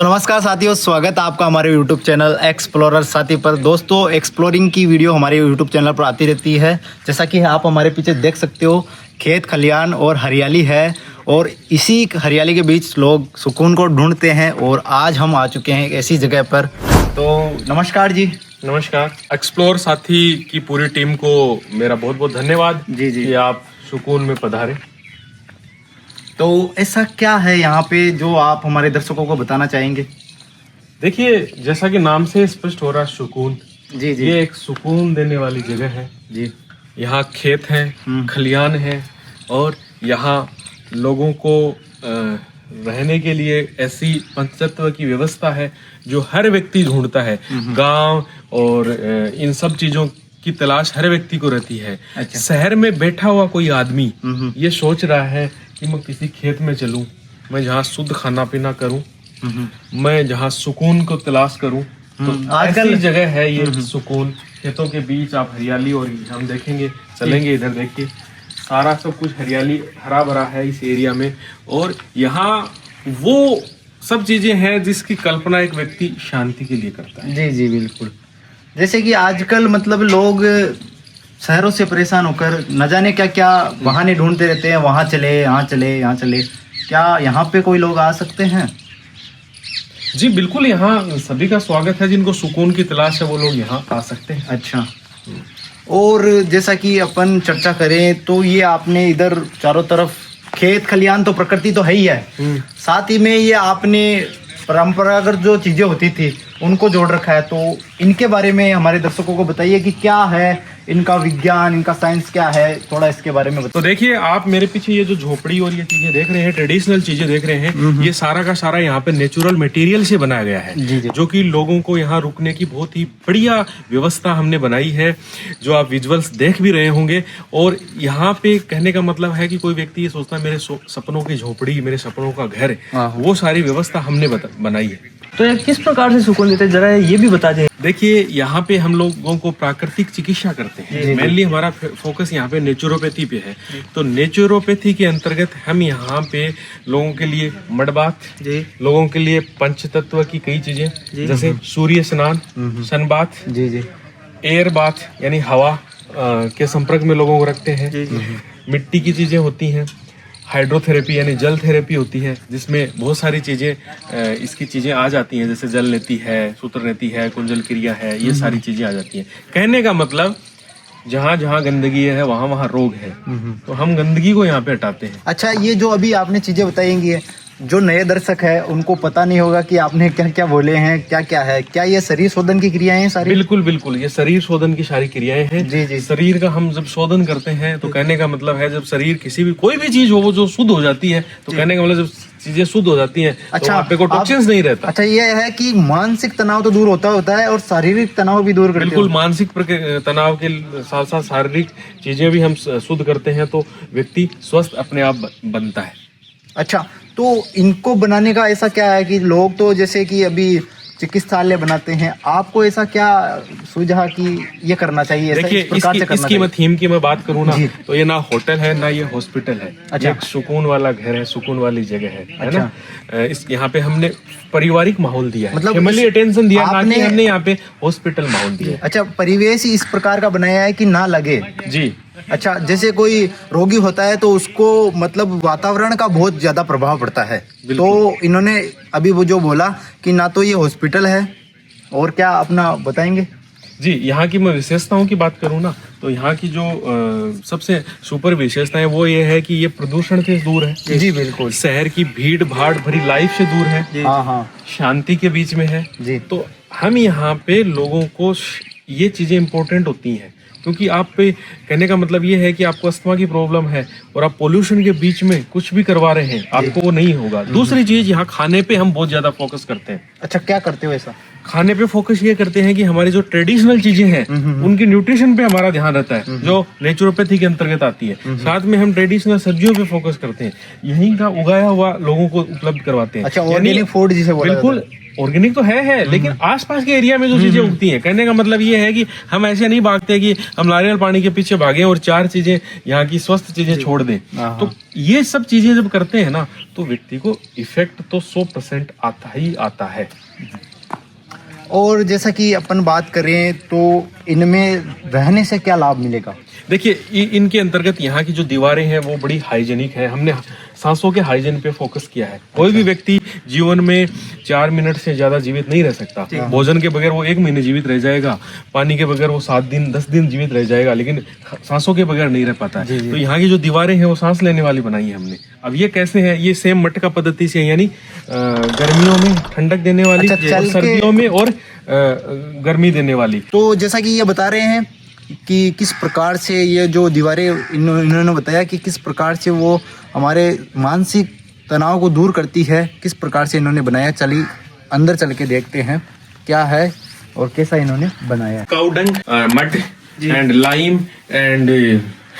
तो नमस्कार साथियों, स्वागत है आपका हमारे YouTube चैनल एक्सप्लोरर साथी पर। दोस्तों, एक्सप्लोरिंग की वीडियो हमारे YouTube चैनल पर आती रहती है। जैसा कि आप हमारे पीछे देख सकते हो, खेत खलियान और हरियाली है और इसी हरियाली के बीच लोग सुकून को ढूंढते हैं। और आज हम आ चुके हैं एक ऐसी जगह पर। तो नमस्कार जी। नमस्कार। एक्सप्लोर साथी की पूरी टीम को मेरा बहुत बहुत धन्यवाद जी जी। कि आप सुकून में पधारे। तो ऐसा क्या है यहाँ पे जो आप हमारे दर्शकों को बताना चाहेंगे? देखिए, जैसा कि नाम से स्पष्ट हो रहा है, सुकून। जी जी। ये एक सुकून देने वाली जगह है जी। यहाँ खेत है, खलियान है और यहाँ लोगों को रहने के लिए ऐसी पंचतत्व की व्यवस्था है जो हर व्यक्ति ढूंढता है। गांव और इन सब चीजों की तलाश हर व्यक्ति को रहती है। अच्छा। शहर में बैठा हुआ कोई आदमी ये सोच रहा है कि मैं किसी खेत में चलूं, मैं जहाँ शुद्ध खाना पीना करूं, मैं जहाँ सुकून को तलाश करूं, तो आजकल ऐसी जगह है ये सुकून। खेतों के बीच आप हरियाली, और हम देखेंगे, चलेंगे इधर, देखिए सारा सब कुछ हरियाली हरा भरा है इस एरिया में। और यहाँ वो सब चीजें हैं जिसकी कल्पना एक व्यक्ति शांति के लिए करता है। जी जी बिल्कुल। जैसे कि आजकल मतलब लोग शहरों से परेशान होकर न जाने क्या क्या बहाने ढूंढते रहते हैं, वहाँ चले, यहाँ चले, यहाँ चले। क्या यहाँ पे कोई लोग आ सकते हैं? जी बिल्कुल, यहाँ सभी का स्वागत है। जिनको सुकून की तलाश है वो लोग यहाँ आ सकते हैं। अच्छा। और जैसा कि अपन चर्चा करें तो ये आपने इधर चारों तरफ खेत खलियान तो प्रकृति तो है ही है, साथ ही में ये आपने परंपरागत जो चीजें होती थी उनको जोड़ रखा है। तो इनके बारे में हमारे दर्शकों को बताइए कि क्या है इनका विज्ञान, इनका साइंस क्या है, थोड़ा इसके बारे में बताइए। तो देखिए, आप मेरे पीछे ये जो झोपड़ी और ये चीजें देख रहे हैं, ट्रेडिशनल चीजें देख रहे हैं, ये सारा का सारा यहाँ पे नेचुरल मटेरियल से बनाया गया है। जी जी। जो कि लोगों को यहाँ रुकने की बहुत ही बढ़िया व्यवस्था हमने बनाई है, जो आप विजुअल्स देख भी रहे होंगे। और यहाँ पे कहने का मतलब है कि कोई व्यक्ति ये सोचता है मेरे सपनों की झोपड़ी, मेरे सपनों का घर, वो सारी व्यवस्था हमने बनाई है। तो ये किस प्रकार से सुकून देते हैं, जरा ये भी बता दें। देखिए, यहाँ पे हम लोगों को प्राकृतिक चिकित्सा करते हैं। मेनली हमारा फोकस यहाँ पे नेचुरोपैथी पे है। तो नेचुरोपैथी के अंतर्गत हम यहाँ पे लोगों के लिए मड बाथ, लोगों के लिए पंचतत्व की कई चीजें, जैसे सूर्य स्नान, सन बाथ, जी जी, एयर बाथ यानी हवा के संपर्क में लोगों को रखते हैं। मिट्टी की चीजें होती हैं, हाइड्रोथेरेपी यानी जल थेरेपी होती है, जिसमें बहुत सारी चीजें इसकी चीजें आ जाती हैं, जैसे जल नीति है, सूत्र नीति है, कुंजल क्रिया है, ये सारी चीजें आ जाती हैं। कहने का मतलब जहाँ जहाँ गंदगी है वहाँ वहाँ रोग है, तो हम गंदगी को यहाँ पे हटाते हैं। अच्छा, ये जो अभी आपने चीजें बताएंगी, जो नए दर्शक है उनको पता नहीं होगा कि आपने क्या क्या बोले हैं, क्या क्या है। क्या ये शरीर शोधन की क्रियाएं हैं सारी? बिल्कुल बिल्कुल, ये शरीर शोधन की सारी क्रियाएं हैं। जी जी। शरीर का हम जब शोधन करते हैं तो कहने का मतलब है, जब शरीर किसी भी कोई भी चीज हो वो जो शुद्ध हो जाती है, तो कहने का मतलब जब चीजें शुद्ध हो जाती हैं, अच्छा, तो वहाँ पे कोई टॉक्सिन्स नहीं रहता। अच्छा, ये है कि मानसिक तनाव तो दूर होता है और शारीरिक तनाव भी दूर करते हैं। बिल्कुल, मानसिक तनाव के साथ साथ शारीरिक चीजें भी हम शुद्ध करते हैं, तो व्यक्ति स्वस्थ अपने आप बनता है। अच्छा, तो इनको बनाने का ऐसा क्या है कि लोग तो जैसे कि अभी चिकित्सालय बनाते हैं, आपको ऐसा क्या सुझा कि ये करना चाहिए, ऐसा देखिए, इस प्रकार से करना इसकी मैं थीम की मैं बात करूँ ना, जी। तो ये ना होटल है ना ये हॉस्पिटल है। अच्छा। ये एक सुकून वाला घर है, सुकून वाली जगह है अच्छा। ना। इस यहाँ पे हमने पारिवारिक माहौल दिया है, मतलब फैमिली अटेंशन दिया, ना कि आपने- हमने यहाँ पे हॉस्पिटल माहौल दिया है। अच्छा, परिवेश ही इस प्रकार का बनाया है कि ना लगे। जी अच्छा, जैसे कोई रोगी होता है तो उसको मतलब वातावरण का बहुत ज्यादा प्रभाव पड़ता है। तो इन्होंने अभी वो जो बोला कि ना तो ये हॉस्पिटल है, और क्या अपना बताएंगे? जी, यहाँ की मैं विशेषताओं की बात करूँ ना, तो यहाँ की जो सबसे सुपर विशेषता है वो ये है कि ये प्रदूषण से दूर है। जी बिल्कुल। शहर की भीड़ भाड़ भरी लाइफ से दूर है। हाँ हाँ शांति के बीच में है। जी। तो हम यहाँ पे लोगों को ये चीजें इंपॉर्टेंट होती हैं, क्योंकि आप पे कहने का मतलब ये है कि आपको अस्थमा की प्रॉब्लम है और आप पोल्यूशन के बीच में कुछ भी करवा रहे हैं, आपको वो नहीं होगा। दूसरी चीज, यहाँ खाने पे हम बहुत ज्यादा फोकस करते हैं। अच्छा, क्या करते हो ऐसा? खाने पे फोकस ये करते हैं कि हमारी जो ट्रेडिशनल चीजें हैं उनकी न्यूट्रिशन पे हमारा ध्यान रहता है, जो नेचुरोपैथी के अंतर्गत आती है। साथ में हम ट्रेडिशनल सब्जियों पे फोकस करते हैं, यहीं का उगाया हुआ लोगों को उपलब्ध करवाते हैं। अच्छा, यानी ऑर्गेनिक फूड जिसे बोला बिल्कुल ऑर्गेनिक तो है लेकिन आसपास के एरिया में जो चीजें उगती हैं, कहने का मतलब ये है कि हम ऐसे नहीं भागते कि हम नारियल पानी के पीछे भागे और 4 चीजें यहाँ की स्वस्थ चीजें छोड़ दें। तो ये सब चीजें जब करते हैं ना तो व्यक्ति को इफेक्ट तो 100% आता ही आता है। और जैसा कि अपन बात करें तो इनमें रहने से क्या लाभ मिलेगा? देखिए इनके अंतर्गत यहाँ की जो दीवारें हैं वो बड़ी हाइजेनिक है। हमने सांसों के हाइजीन पे फोकस किया है। कोई भी व्यक्ति जीवन में 4 मिनट से ज्यादा जीवित नहीं रह सकता। भोजन के बगैर वो 1 महीने जीवित रह जाएगा, पानी के बगैर वो 7 दिन 10 दिन जीवित रह जाएगा, लेकिन सांसों के बगैर नहीं रह पाता है। तो यहाँ की जो दीवारें हैं वो सांस लेने वाली बनाई है हमने। अब ये कैसे है, ये सेम मटका पद्धति से, यानी गर्मियों में ठंडक देने वाली, सर्दियों में और गर्मी देने वाली। तो जैसा कि ये बता रहे हैं कि किस प्रकार से ये जो दीवारें इन्होंने बताया कि किस प्रकार से वो हमारे मानसिक तनाव को दूर करती है, किस प्रकार से इन्होंने बनाया। चलिए अंदर चल के देखते हैं क्या है और कैसा इन्होंने बनाया। काऊ डंग, मड एंड लाइम एंड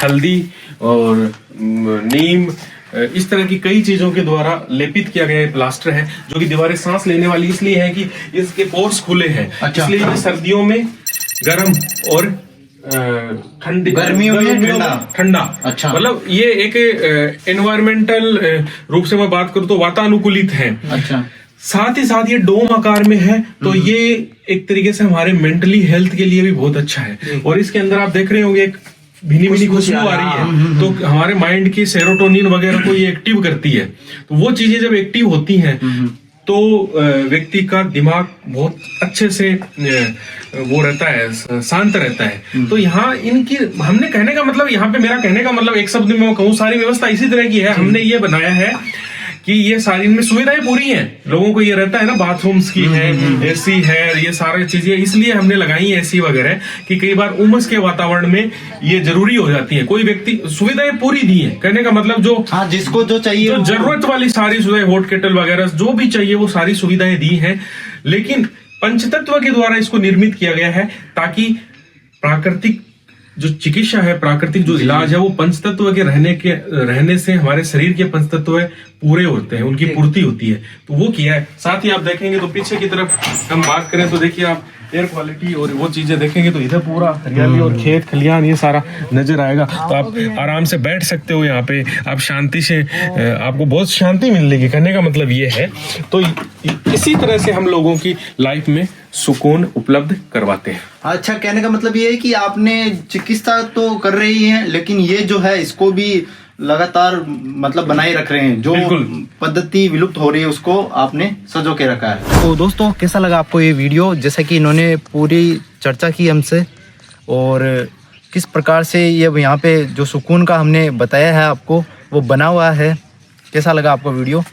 हल्दी और नीम, इस तरह की कई चीजों के द्वारा लेपित किया गया प्लास्टर है, जो कि दीवारें सांस लेने वाली इसलिए है कि इसके पोर्स खुले हैं। इसलिए ये सर्दियों में गर्म और ठंडी, गर्मियों में ठंडा। अच्छा, मतलब ये एक एनवायरमेंटल रूप से मैं बात करूं तो वातानुकूलित है। अच्छा, साथ ही साथ ये डोम आकार में है, तो ये एक तरीके से हमारे मेंटली हेल्थ के लिए भी बहुत अच्छा है। और इसके अंदर आप देख रहे होंगे एक भीनी खुशबू आ रही है, तो हमारे माइंड की सेरोटोनिन वगैरह को ये एक्टिव करती है। तो वो चीजें जब एक्टिव होती हैं तो व्यक्ति का दिमाग बहुत अच्छे से वो रहता है, शांत रहता है। तो यहाँ इनकी, हमने कहने का मतलब, यहाँ पे मेरा कहने का मतलब एक शब्द में मैं कहूँ, सारी व्यवस्था इसी तरह की है। हमने ये बनाया है कि ये सारी, इनमें सुविधाएं पूरी हैं। लोगों को ये रहता है ना, बाथरूम्स की है, एसी है, ये सारी चीजें इसलिए हमने लगाई है एसी वगैरह, कि कई बार उमस के वातावरण में ये जरूरी हो जाती है। कोई व्यक्ति, सुविधाएं पूरी दी है, कहने का मतलब जो जिसको जो चाहिए, जो जरूरत वाली सारी सुविधाएं, हॉट केटल वगैरह जो भी चाहिए वो सारी सुविधाएं दी हैं। लेकिन पंचतत्व के द्वारा इसको निर्मित किया गया है, ताकि प्राकृतिक जो चिकित्सा है, प्राकृतिक जो इलाज है, वो पंचतत्व के रहने से हमारे शरीर के पंचतत्व पूरे होते हैं, उनकी पूर्ति होती है। तो वो किया है। साथ ही आप देखेंगे तो पीछे की तरफ हम बात करें तो देखिए आप एयर क्वालिटी और वो चीजें देखेंगे तो इधर पूरा हरियाली और खेत खलियान ये सारा नजर आएगा। तो आप आराम से बैठ सकते हो यहाँ पे, आप शांति से, आपको बहुत शांति मिलेगी। कहने का मतलब ये है। तो इसी तरह से हम लोगों की लाइफ में सुकून उपलब्ध करवाते हैं। अच्छा, कहने का मतलब ये है कि आपने चिकित्सा तो कर रही है, लेकिन ये जो है इसको भी लगातार मतलब बनाए रख रहे हैं। जो पद्धति विलुप्त हो रही है उसको आपने सजो के रखा है। तो दोस्तों, कैसा लगा आपको ये वीडियो? जैसा कि इन्होंने पूरी चर्चा की हमसे और किस प्रकार से ये यहाँ पे जो सुकून का हमने बताया है आपको, वो बना हुआ है। कैसा लगा आपको वीडियो?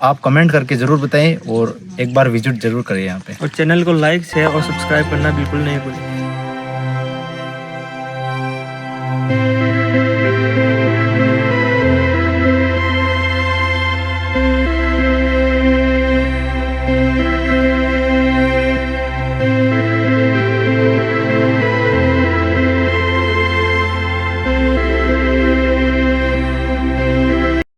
आप कमेंट करके ज़रूर बताएं और एक बार विजिट ज़रूर करें यहाँ पे। और चैनल को लाइक, शेयर और सब्सक्राइब करना बिल्कुल नहीं भूलें।